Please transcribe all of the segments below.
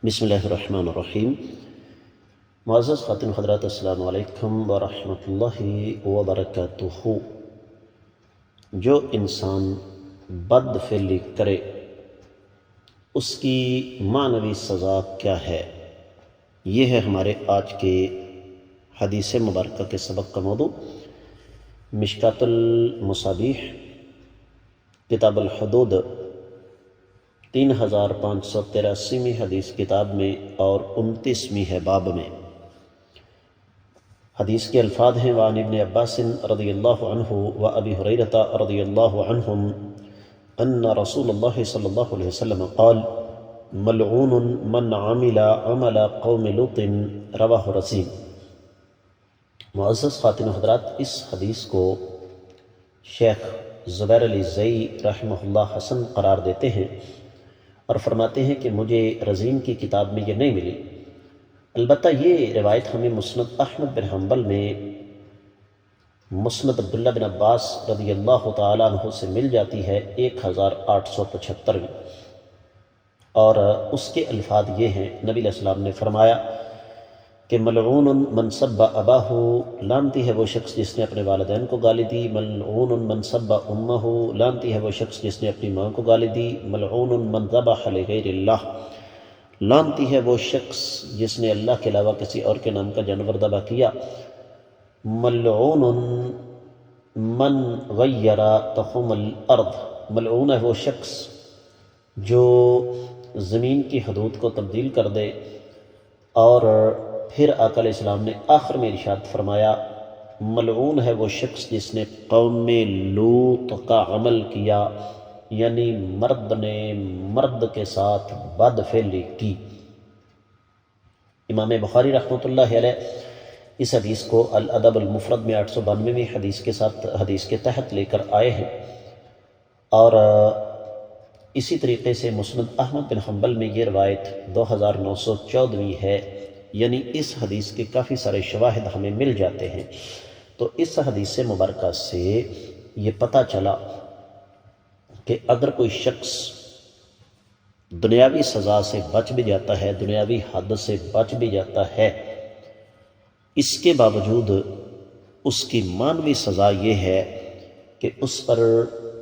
بسم اللہ الرحمن الرحیم۔ معزز خواتین حضرات، السلام علیکم ورحمۃ اللہ وبرکاتہ۔ جو انسان بد فعلی کرے اس کی معنوی سزا کیا ہے، یہ ہے ہمارے آج کے حدیث مبارکہ کے سبق کا موضوع۔ مشکات المصابیح کتاب الحدود 3583ویں حدیث کتاب میں اور 29ویں ہے باب میں۔ حدیث کے الفاظ ہیں: وعن ابن عباس رضی اللہ عنہ و ابی ہریرہ رضی اللہ عنہم ان رسول اللہ صلی اللہ علیہ وسلم قال ملعون من عمل عمل قوم لوط، رواہ رسیم۔ معزز خواتین و حضرات، اس حدیث کو شیخ زبیر علی زئی رحمہ اللہ حسن قرار دیتے ہیں اور فرماتے ہیں کہ مجھے رزین کی کتاب میں یہ نہیں ملی، البتہ یہ روایت ہمیں مسند احمد بن حنبل میں مسند عبداللہ بن عباس رضی اللہ تعالیٰ عنہ سے مل جاتی ہے 1875 میں، اور اس کے الفاظ یہ ہیں: نبی علیہ السلام نے فرمایا کہ ملعون من سب اباہ، لعنتی ہے وہ شخص جس نے اپنے والدین کو گالی دی۔ ملعون من سب امہ، لعنتی ہے وہ شخص جس نے اپنی ماں کو گالی دی۔ ملعون من ذبح لغیر اللہ، لعنتی ہے وہ شخص جس نے اللہ کے علاوہ کسی اور کے نام کا جانور ذبح کیا۔ ملعون من غیر تخم الارض، ملعون ہے وہ شخص جو زمین کی حدود کو تبدیل کر دے۔ اور پھر آقا علیہ السلام نے آخر میں ارشاد فرمایا ملعون ہے وہ شخص جس نے قوم لوط کا عمل کیا، یعنی مرد نے مرد کے ساتھ بد فعلی کی۔ امام بخاری رحمۃ اللہ علیہ اس حدیث کو الادب المفرد میں 892ویں حدیث کے تحت لے کر آئے ہیں، اور اسی طریقے سے مسند احمد بن حنبل میں یہ روایت 2914ویں ہے، یعنی اس حدیث کے کافی سارے شواہد ہمیں مل جاتے ہیں۔ تو اس حدیث مبارکہ سے یہ پتہ چلا کہ اگر کوئی شخص دنیاوی سزا سے بچ بھی جاتا ہے، دنیاوی حد سے بچ بھی جاتا ہے، اس کے باوجود اس کی معنوی سزا یہ ہے کہ اس پر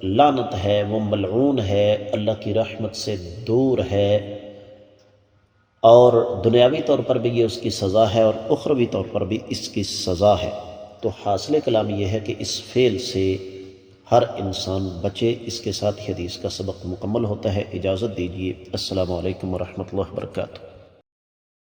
لعنت ہے، وہ ملعون ہے، اللہ کی رحمت سے دور ہے، اور دنیاوی طور پر بھی یہ اس کی سزا ہے اور اخروی طور پر بھی اس کی سزا ہے۔ تو حاصل کلام یہ ہے کہ اس فعل سے ہر انسان بچے۔ اس کے ساتھ حدیث کا سبق مکمل ہوتا ہے۔ اجازت دیجیے، السلام علیکم ورحمۃ اللہ وبرکاتہ۔